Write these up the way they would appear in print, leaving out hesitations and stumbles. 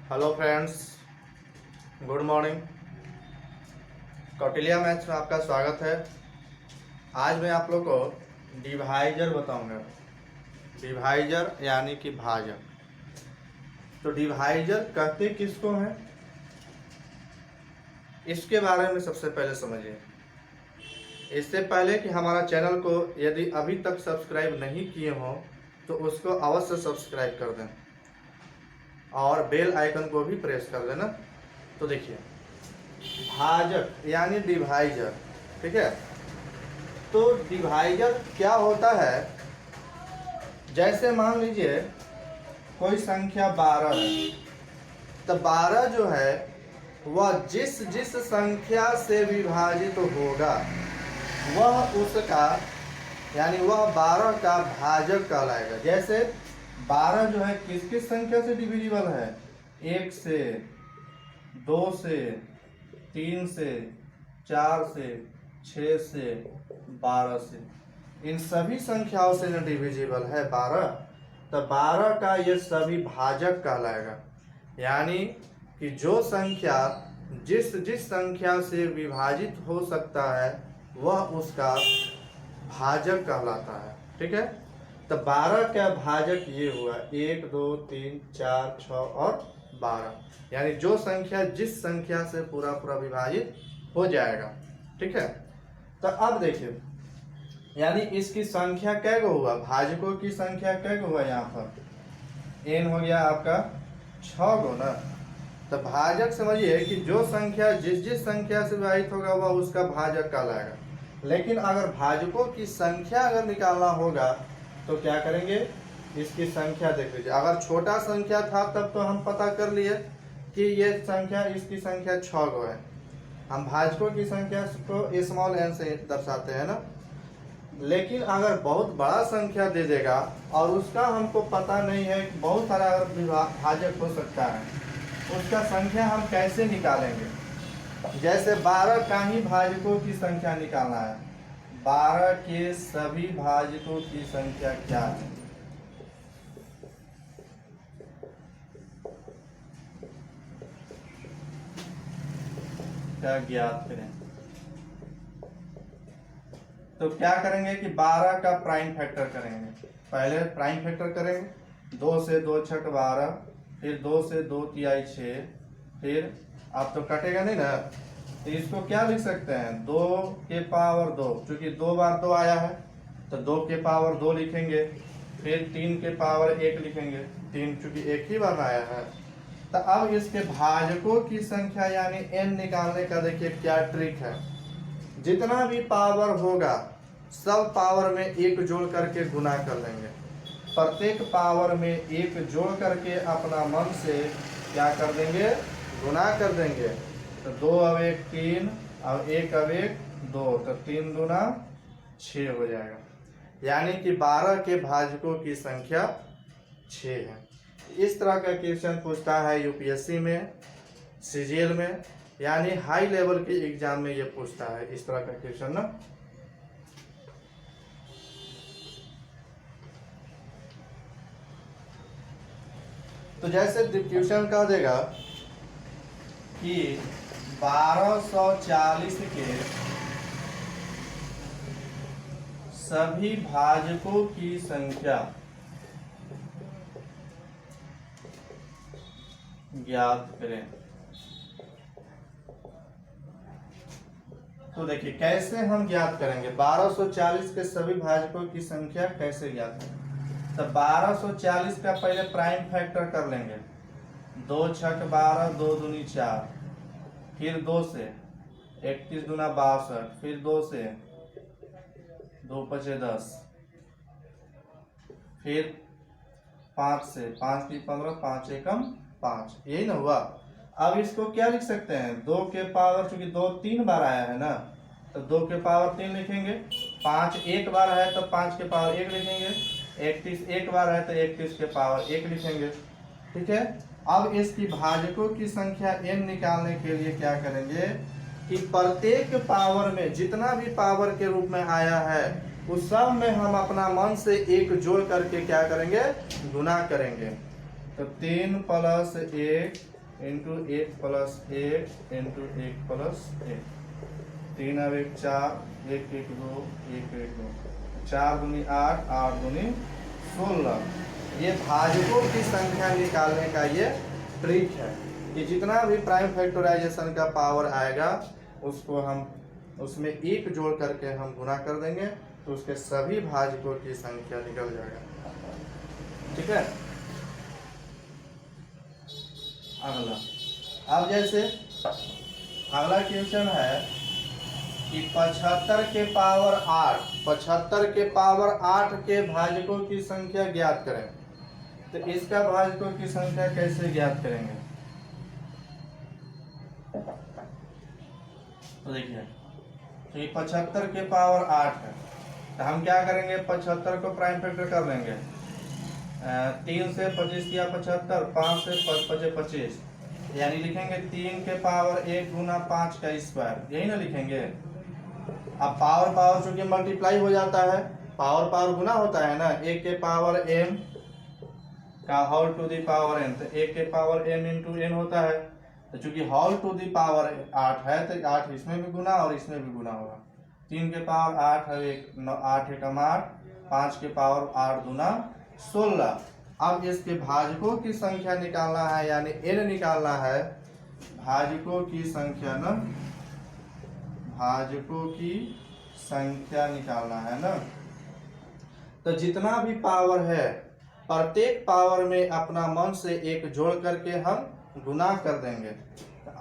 Hello friends, good morning. Kautilya maths में आपका स्वागत है। आज मैं आप लोग को डिवाइजर बताऊंगा। डिवाइजर यानी कि भाजक। तो डिवाइजर कहते किसको हैं, इसके बारे में सबसे पहले समझिए। इससे पहले कि हमारा चैनल को यदि अभी तक सब्सक्राइब नहीं किए हों तो उसको अवश्य सब्सक्राइब कर दें और बेल आइकन को भी प्रेस कर देना। तो देखिए, भाजक यानी डिवाइजर, ठीक है। तो डिवाइजर क्या होता है, जैसे मान लीजिए कोई संख्या 12 है, तो 12 जो है वह जिस जिस संख्या से विभाजित होगा वह उसका यानी वह 12 का भाजक कहलाएगा। जैसे 12 जो है किस किस संख्या से डिविजिबल है, 1 से, 2 से, 3 से, 4 से, 6 से, 12 से, इन सभी संख्याओं से न डिविजिबल है 12। तो 12 का ये सभी भाजक कहलाएगा। यानी कि जो संख्या जिस जिस संख्या से विभाजित हो सकता है वह उसका भाजक कहलाता है, ठीक है। तो 12 का भाजक ये हुआ 1, 2, 3, 4, 6 और 12, यानी जो संख्या जिस संख्या से पूरा पूरा विभाजित हो जाएगा, ठीक है। तो अब देखिए, यानी इसकी संख्या कैगो हुआ, भाजकों की संख्या कैगो हुआ, यहाँ पर n हो गया आपका 6 गो ना। तो भाजक समझिए कि जो संख्या जिस जिस संख्या से विभाजित होगा वह उसका भाजक कहलाएगा। लेकिन अगर भाजकों की संख्या अगर निकालना होगा तो क्या करेंगे, इसकी संख्या देख लीजिए। अगर छोटा संख्या था तब तो हम पता कर लिए कि ये संख्या, इसकी संख्या 6 गो है। हम भाजकों की संख्या को स्मॉल n से दर्शाते हैं ना। लेकिन अगर बहुत बड़ा संख्या दे देगा और उसका हमको पता नहीं है, बहुत सारा अगर भाजक हो सकता है, उसका संख्या हम कैसे निकालेंगे। जैसे 12 का ही भाजकों की संख्या निकालना है, 12 के सभी भाजकों की संख्या क्या है, क्या ज्ञात करें। तो क्या करेंगे कि 12 का प्राइम फैक्टर करेंगे। पहले प्राइम फैक्टर करेंगे, 2 से 2 छक 12, फिर 2 से 2 तिहाई 6, फिर आप तो कटेगा नहीं ना, तो इसको क्या लिख सकते हैं, 2 के पावर 2, चूंकि 2 बार 2 आया है तो 2 के पावर 2 लिखेंगे। फिर 3 के पावर 1 लिखेंगे, 3 चूंकि एक ही बार आया है। तो अब इसके भाजकों की संख्या यानी n निकालने का देखिए क्या ट्रिक है। जितना भी पावर होगा सब पावर में 1 जोड़ करके गुना कर लेंगे। प्रत्येक पावर में 1 जोड़ करके अपना मन से क्या कर देंगे, गुना कर देंगे। तो 2 अब 1 3, अब 1 अब 1 2, तो 3 दूना 6 हो जाएगा। यानी कि 12 के भाजकों की संख्या 6 है। इस तरह का क्वेश्चन पूछता है यूपीएससी में, सीजीएल में, यानी हाई लेवल के एग्जाम में ये पूछता है इस तरह का क्वेश्चन ना। तो जैसे क्वेश्चन कह देगा कि 1240 के सभी भाजकों की संख्या ज्ञात करें। तो देखिए कैसे हम ज्ञात करेंगे 1240 के सभी भाजकों की संख्या कैसे ज्ञात करें। तो 1240 का पहले प्राइम फैक्टर कर लेंगे, 2 छक 12, 2 दूनी 4, फिर 2 से 31 दूना 62, फिर 2 से 2 पचे 10, फिर 5 से 5 की 15, 5 एकम 5, यही ना हुआ। अब इसको क्या लिख सकते हैं, 2 के पावर, चूंकि 2 3 बार आया है ना, तो 2 के पावर 3 लिखेंगे। 5 एक बार है तो 5 के पावर 1 लिखेंगे। 31 एक बार है तो 31 के पावर 1 लिखेंगे, ठीक है। अब इसकी भाजकों की संख्या n निकालने के लिए क्या करेंगे कि प्रत्येक पावर में जितना भी पावर के रूप में आया है उस सब में हम अपना मन से 1 जोड़ करके क्या करेंगे, गुना करेंगे। तो 3 + 1 इंटू 1 प्लस 1 इंटू 1 प्लस 1। 3 अब 1 4, 1 1 2, 1 1 2, 4 दूनी 8, 8 दूनी 16। ये भाजकों की संख्या निकालने का ये ट्रिक है कि जितना भी प्राइम फैक्टराइजेशन का पावर आएगा उसको हम उसमें एक जोड़ करके हम गुना कर देंगे तो उसके सभी भाजकों की संख्या निकल जाएगा। ठीक है। अगला, अब जैसे अगला क्वेश्चन है कि 75 के पावर 8, 75 के पावर 8 के भाजकों की संख्या ज्ञात करें। तो इसका भाजकों की संख्या कैसे ज्ञात करेंगे? तो देखिए, तो ये 75 के पावर 8 है, तो हम क्या करेंगे? 75 को प्राइम फैक्टर कर लेंगे। 3 से 25 किया 75, 5 से 25, यानी लिखेंगे 3 के पावर 1 गुना 5 का स्क्वायर, यही ना लिखेंगे। अब पावर पावर चूंकि मल्टीप्लाई हो जाता है, पावर पावर गुना होता है ना, 1 के पावर m का whole to the power n, तो 1 के पावर m इंटू n होता है। तो चूंकि होल टू दी पावर 8 है तो 8 इसमें भी गुना और इसमें भी गुना होगा। 3 के पावर 8 है, 8 एकम 8, 5 के पावर 8 दूना 16। अब इसके भाजकों की संख्या निकालना है, यानी n निकालना है। भाजकों की संख्या ना, भाजकों की संख्या निकालना है ना, तो जितना भी पावर है प्रत्येक पावर में अपना मन से एक जोड़ करके हम गुना कर देंगे।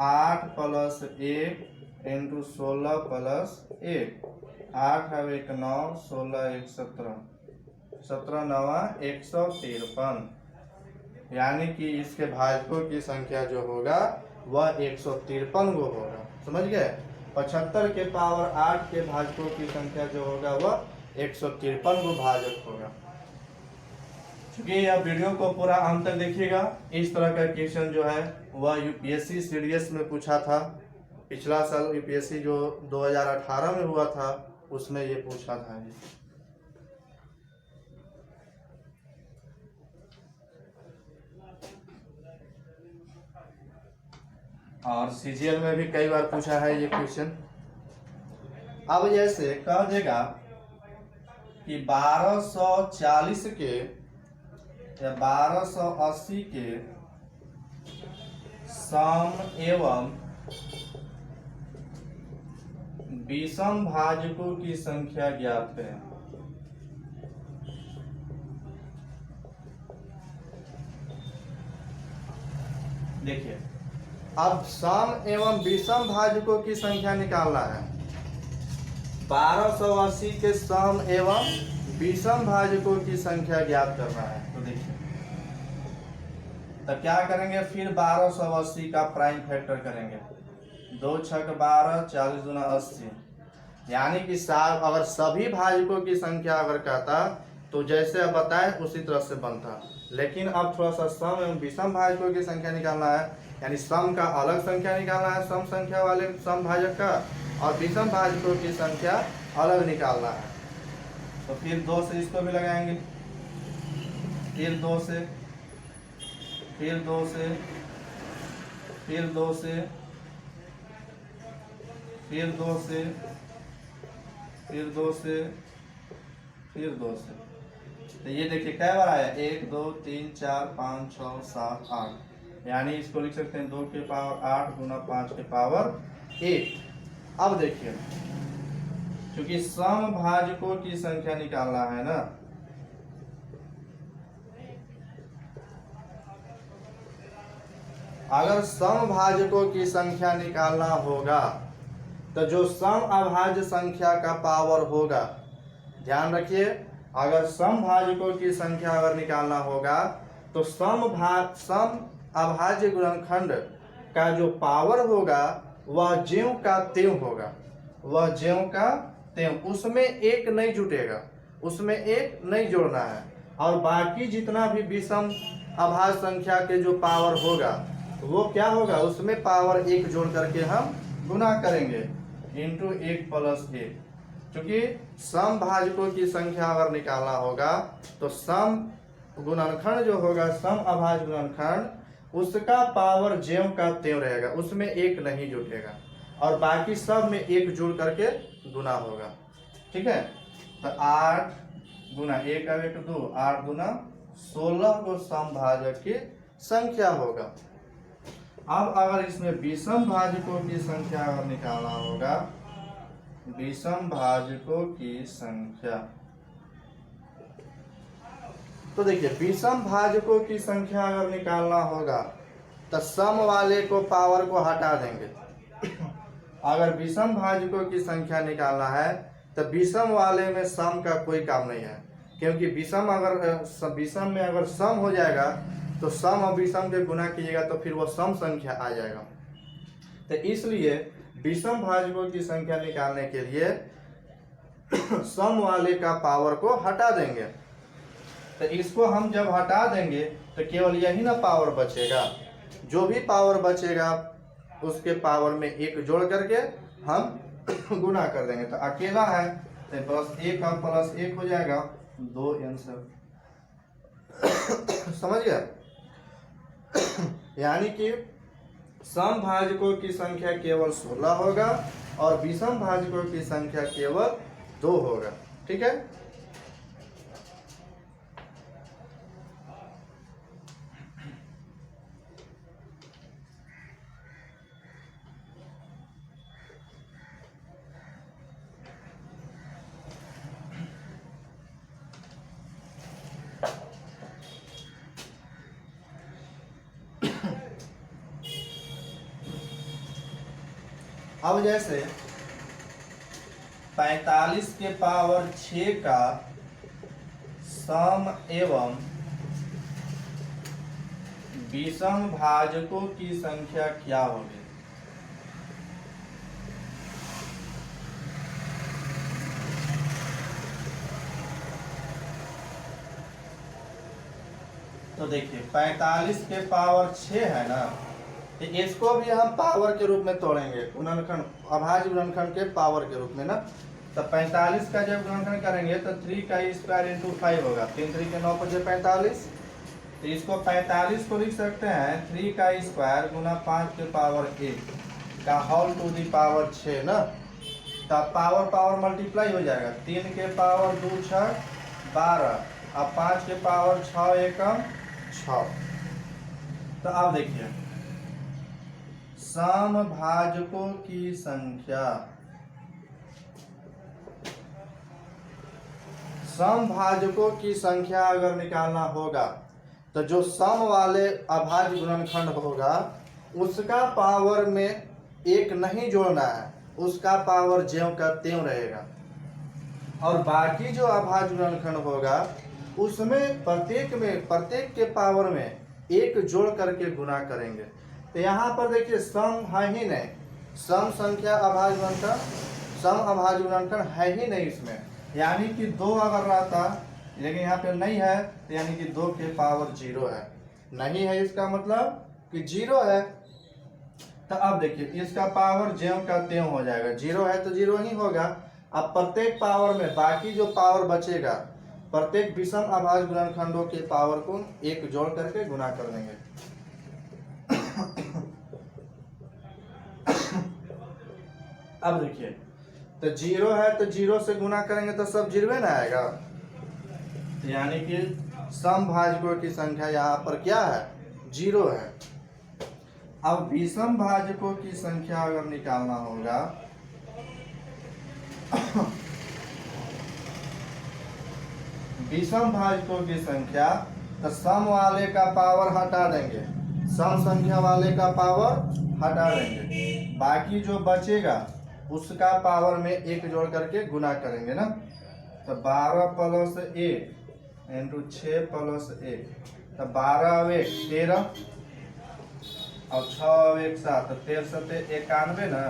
8 प्लस 1 इंटू 16 प्लस 1, 8 है 1 9, 16 1 17, 17 9 153, यानी कि इसके भाजकों की संख्या जो होगा वह 153 गो होगा। समझ गए? 75 के पावर 8 के भाजकों की संख्या जो होगा वह 153 गो भाजक होगा। चूंकि यह वीडियो को पूरा अंत तक देखिएगा, इस तरह का क्वेश्चन जो है वह यूपीएससी सीडीएस में पूछा था। पिछला साल यूपीएससी जो 2018 में हुआ था उसमें ये पूछा था। और सीजीएल में भी कई बार पूछा है ये क्वेश्चन। अब जैसे कह देगा कि 1240 के या 1280 के सम एवं विषम भाजकों की संख्या ज्ञात करें। देखिए, अब सम एवं विषम भाजकों की संख्या निकालना है। 1280 के सम एवं विषम भाजकों की संख्या ज्ञात करना है। तो देखिए, तो क्या करेंगे? फिर 1280 का प्राइम फैक्टर करेंगे। 2 छक 12, 40 दूना 80, यानी कि अगर सभी भाजकों की संख्या अगर कहता तो जैसे अब बताएं उसी तरह से बनता, लेकिन अब थोड़ा सा सम एवं विषम भाजकों की संख्या निकालना है, यानी सम का अलग संख्या निकालना है सम संख्या वाले सम भाजक का, और विषम भाजकों की संख्या अलग निकालना है। तो फिर 2 से इसको भी लगाएंगे, फिर 2 से, फिर 2 से, फिर 2 से, फिर 2 से, फिर 2 से, फिर 2 से। तो ये देखिए कै बार आया? 1 2 3 4 5 6 7 8, यानी इसको लिख सकते हैं 2 के पावर 8 गुना 5 के पावर 1। अब देखिए, क्योंकि सम भाजकों की संख्या निकालना है ना, अगर सम भाजकों की संख्या निकालना होगा तो जो सम अभाज्य संख्या का पावर होगा, ध्यान रखिए, अगर सम भाजकों की संख्या अगर निकालना होगा तो सम अभाज्य गुणनखंड का जो पावर होगा वह ज्यों का त्यों होगा, वह ज्यों का त्यों, उसमें एक नहीं जुटेगा, उसमें एक नहीं जोड़ना है, और बाकी जितना भी विषम अभाज्य संख्या के जो पावर होगा वो क्या होगा? उसमें पावर 1 जोड़ करके हम गुना करेंगे इंटू 1 प्लस 1। क्योंकि सम भाजकों की संख्या अगर निकालना होगा तो सम गुणनखंड जो होगा, सम अभाज्य गुणनखंड, उसका पावर ज्यों का त्यों रहेगा, उसमें एक नहीं जुटेगा और बाकी सब में एक जुड़ करके गुना होगा। ठीक है, तो 8 गुना 1 और 1 2, 8 गुना 16 को समभाजक की संख्या होगा। अब अगर इसमें विषम भाजकों की संख्या अगर निकालना होगा, विषम भाजकों की संख्या, तो देखिए विषम भाजकों की संख्या अगर निकालना होगा तो सम वाले को पावर को हटा देंगे। अगर विषम भाजकों की संख्या निकालना है तो विषम वाले में सम का कोई काम नहीं है, क्योंकि विषम में अगर सम हो जाएगा तो सम और विषम के गुना कीजिएगा तो फिर वो सम संख्या आ जाएगा। तो इसलिए विषम भाजकों की संख्या निकालने के लिए सम वाले का पावर को हटा देंगे। तो इसको हम जब हटा देंगे तो केवल यही ना पावर बचेगा, जो भी पावर बचेगा उसके पावर में एक जोड़ करके हम गुना कर देंगे। तो अकेला है तो बस 1 और प्लस 1 हो जाएगा 2 आंसर। समझ गया? यानी कि सम भाजकों की संख्या केवल 16 होगा और विषम भाजकों की संख्या केवल 2 होगा। ठीक है, अब जैसे 45 के पावर 6 का सम एवं विषम भाजकों की संख्या क्या होगी? तो देखिए 45 के पावर 6 है ना, तो इसको भी हम पावर के रूप में तोड़ेंगे, गुणनखंड अभाज्य गुणनखंड के पावर के रूप में ना। तो 45 का जब गुणनखंड करेंगे तो 3 का स्क्वायर इंटू 5 होगा, 3 3 के 9 5 45। तो इसको 45 को लिख सकते हैं 3 का स्क्वायर गुना 5 के पावर 1 का होल टू दी पावर 6 ना। तब पावर पावर मल्टीप्लाई हो जाएगा, 3 के पावर 2 6 12, अब 5 के पावर 6 एकम 6। तो अब देखिए सम भाजकों की संख्या, सम भाजकों की संख्या अगर निकालना होगा तो जो सम वाले अभाज्य गुणनखंड होगा उसका पावर में एक नहीं जोड़ना है, उसका पावर ज्यों का त्यों रहेगा और बाकी जो अभाज्य गुणनखंड होगा उसमें प्रत्येक के पावर में एक जोड़ करके गुना करेंगे। तो यहाँ पर देखिए सम है ही नहीं, सम संख्या अभाज्य गुणनखंड, सम अभाज्य गुणनखंड है ही नहीं इसमें, यानी कि 2 अगर रहता, लेकिन यहाँ पे नहीं है तो यानी कि 2 के पावर 0 है, नहीं है इसका मतलब कि 0 है। तो अब देखिए इसका पावर ज्यों का त्यों हो जाएगा, 0 है तो 0 ही होगा। अब प्रत्येक पावर में बाकी जो पावर बचेगा प्रत्येक विषम अभाज्य गुणनखंडों के पावर को एक जोड़ करके गुना कर देंगे। अब देखिए तो 0 है तो 0 से गुना करेंगे तो सब 0 ना आएगा, यानी कि सम भाजकों की संख्या यहाँ पर क्या है 0 है। अब विषम भाजकों की संख्या अगर निकालना होगा विषम भाजकों की संख्या, तो सम वाले का पावर हटा देंगे, सम संख्या वाले का पावर हटा देंगे, बाकी जो बचेगा उसका पावर में एक जोड़ करके गुना करेंगे ना। तो 12 प्लस 1 इंटू 6 प्लस 1, तो 12 और 1 13 और 6 और 1 7, तो 13 7 91 ना,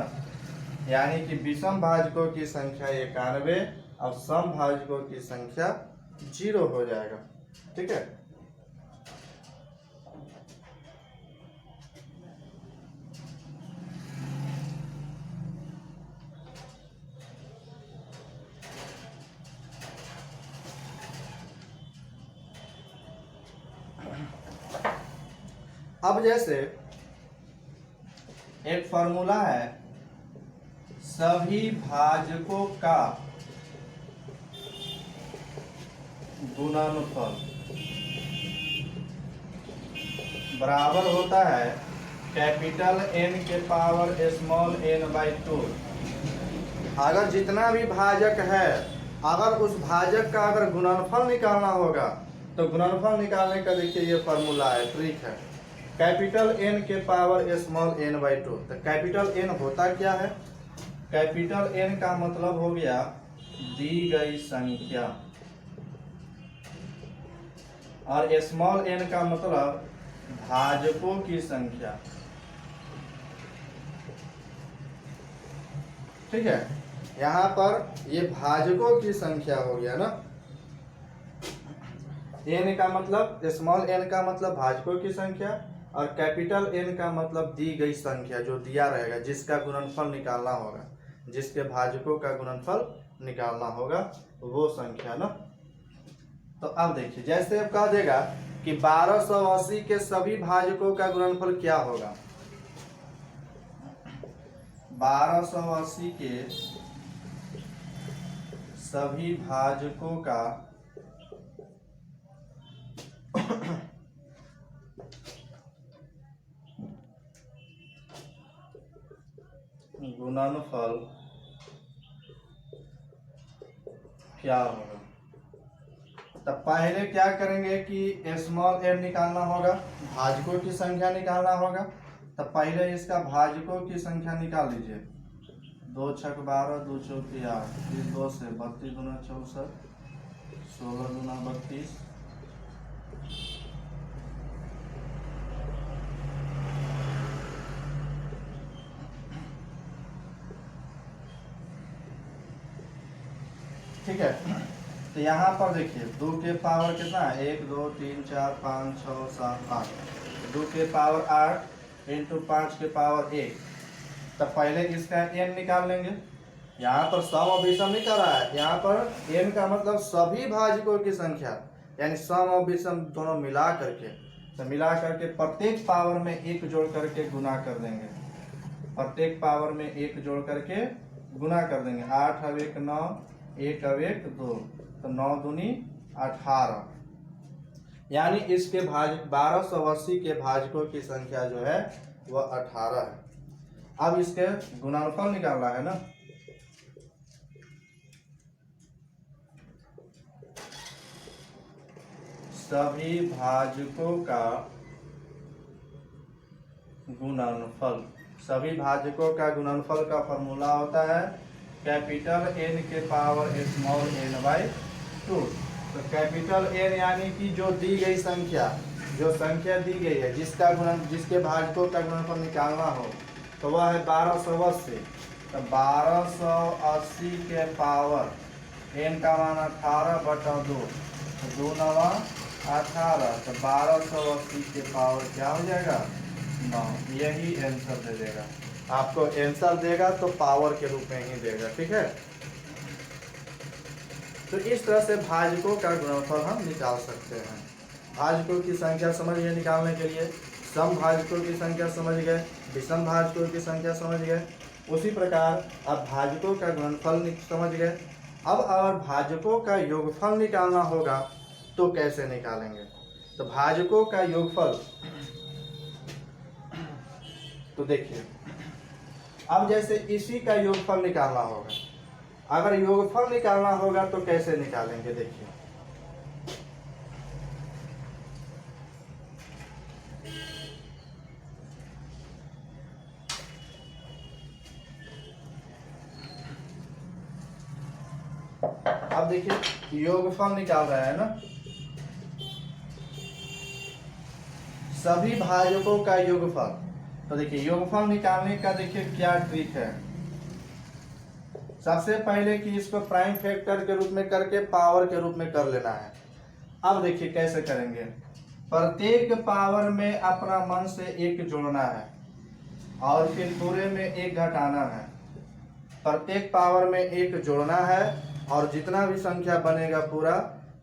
यानी कि विषम भाजकों की संख्या 91 और सम भाजकों की संख्या 0 हो जाएगा। ठीक है, अब जैसे एक फॉर्मूला है सभी भाजकों का गुणनफल बराबर होता है कैपिटल N के पावर स्मॉल n बाई 2। अगर जितना भी भाजक है, अगर उस भाजक का अगर गुणनफल निकालना होगा तो गुणनफल निकालने का देखिए ये फॉर्मूला है, ट्रिक है, कैपिटल N के पावर स्मॉल n बाई 2। तो कैपिटल N होता क्या है? कैपिटल N का मतलब हो गया दी गई संख्या, और स्मॉल n का मतलब भाजकों की संख्या। ठीक है, यहाँ पर ये भाजकों की संख्या हो गया ना। n का मतलब, स्मॉल n का मतलब भाजकों की संख्या, और कैपिटल N का मतलब दी गई संख्या जो दिया रहेगा, जिसका गुणनफल निकालना होगा, जिसके भाजकों का गुणनफल निकालना होगा वो संख्या ना। तो अब देखिए, जैसे अब कह देगा कि 1280 के सभी भाजकों का गुणनफल क्या होगा। 1280 के सभी भाजकों का गुणनफल क्या होगा। तब पहले क्या करेंगे कि स्मॉल n निकालना होगा, भाजकों की संख्या निकालना होगा। तब पहले इसका भाजकों की संख्या निकाल लीजिए। 2 छक 12, 2 चौकी 8, 2 से 32 दूना 64, 16 दूना 32, ठीक है। तो यहाँ पर देखिए 2 के पावर कितना है, 1 2 3 4 5 6 7 8, 2 के पावर 8 इंटू 5 के पावर 1। तब पहले इसका n निकाल लेंगे। यहाँ पर सम और विषम नहीं कर रहा है, यहाँ पर n का मतलब सभी भाजकों की संख्या, यानी सम और विषम दोनों मिला करके, तो मिला करके प्रत्येक पावर में 1 जोड़ करके गुना कर देंगे। प्रत्येक पावर में 1 जोड़ करके गुना कर देंगे। 8 अब 1 9, 1 अब 1 2, तो 9 दूनी 18, यानी इसके भाज 1280 के भाजकों की संख्या जो है वह 18 है। अब इसके गुणनफल निकालना है ना। सभी भाजकों का गुणनफल, सभी भाजकों का गुणनफल का फॉर्मूला होता है कैपिटल N के पावर स्मॉल n बाई 2। तो कैपिटल N यानी कि जो दी गई संख्या, जो संख्या दी गई है, जिसके भाजकों का गुणनफल निकालना हो, तो वह है 1280। तो 1280 के पावर n का मान 18/2, तो 2 9 18, तो 1280 के पावर क्या हो जाएगा 9। यही आंसर दे देगा आपको, आंसर देगा तो पावर के रूप में ही देगा। ठीक है, तो इस तरह से भाजकों का गुणनफल हम निकाल सकते हैं। भाजकों की संख्या समझ गए निकालने के लिए, सम भाजकों की संख्या समझ गए, विषम भाजकों की संख्या समझ गए। उसी प्रकार अब भाजकों का गुणनफल समझ गए। अब अगर भाजकों का योगफल निकालना होगा तो कैसे निकालेंगे। तो भाजकों का योगफल, तो देखिए अब जैसे इसी का योगफल निकालना होगा, अगर योगफल निकालना होगा तो कैसे निकालेंगे। देखिए अब देखिए योगफल निकाल रहा है ना, सभी भाजकों का योगफल। तो देखिए योगफल निकालने का देखिए क्या ट्रिक है। सबसे पहले कि इसको प्राइम फैक्टर के रूप में करके पावर के रूप में कर लेना है। अब देखिए कैसे करेंगे। प्रत्येक पावर में अपना मन से 1 जोड़ना है और फिर पूरे में 1 घटाना है। प्रत्येक पावर में 1 जोड़ना है और जितना भी संख्या बनेगा पूरा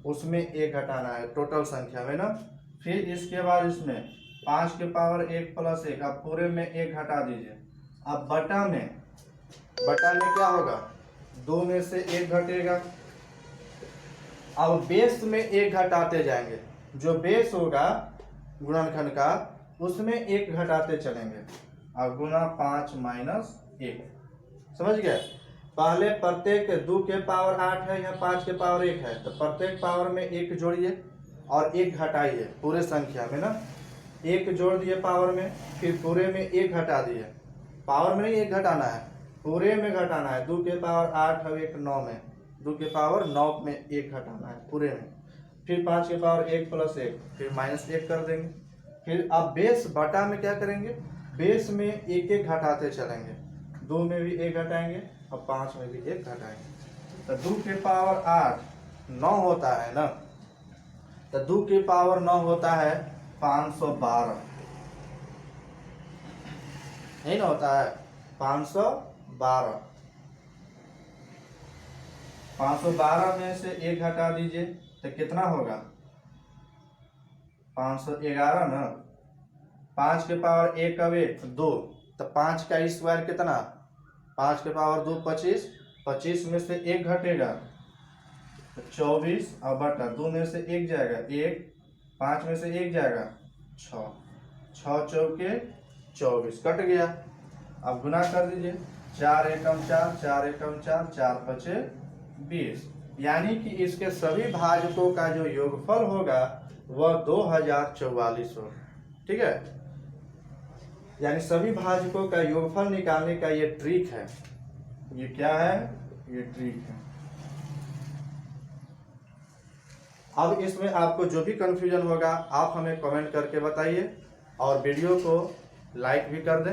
उसमें 1 घटाना है, टोटल संख्या में ना। फिर इसके बाद इसमें 5 के पावर 1 प्लस 1। अब पूरे में 1 घटा दीजिए। अब बटा में क्या होगा, 2 में से 1 घटेगा। अब बेस में 1 घटाते जाएंगे, जो बेस होगा गुणनखंड का उसमें 1 घटाते चलेंगे। अब गुना 5 माइनस 1, समझ गए। पहले प्रत्येक 2 के पावर 8 है या 5 के पावर 1 है, तो प्रत्येक पावर में 1 जोड़िए और 1 घटाइए पूरे संख्या में ना। 1 जोड़ दिए पावर में, फिर पूरे में 1 घटा दिए। पावर में नहीं 1 घटाना है, पूरे में घटाना है। 2 के पावर 8 है 1 9 में, 2 के पावर 9 में 1 घटाना है पूरे में। फिर 5 के पावर 1 प्लस 1, फिर माइनस 1 कर देंगे। फिर अब बेस बटा में क्या करेंगे, बेस में 1 1 घटाते चलेंगे। 2 में भी 1 घटाएंगे और 5 में भी 1 घटाएंगे। तो 2 के पावर 8 9 होता है ना, तो 2 के पावर 9 होता है 512, नहीं ना होता है 512। 512 में से 1 घटा दीजिए तो कितना होगा, 511 ना। 5 के पावर 1 का 1 2, तो 5 का स्क्वायर कितना, 5 के पावर 2 25, 25 में से 1 घटेगा तो 24, और बटा 2 में से 1 जाएगा 1, 5 में से 1 जाएगा 6, 6 चौके 24 कट गया। अब गुना कर दीजिए, 4 एकम 4, 4 एकम 4, 4 पचे 20, यानी कि इसके सभी भाजकों का जो योगफल होगा वह 2044 होगा। ठीक है, यानी सभी भाजकों का योगफल निकालने का ये ट्रिक है। ये क्या है, ये ट्रिक है। अब इसमें आपको जो भी कंफ्यूजन होगा आप हमें कमेंट करके बताइए और वीडियो को लाइक भी कर दें।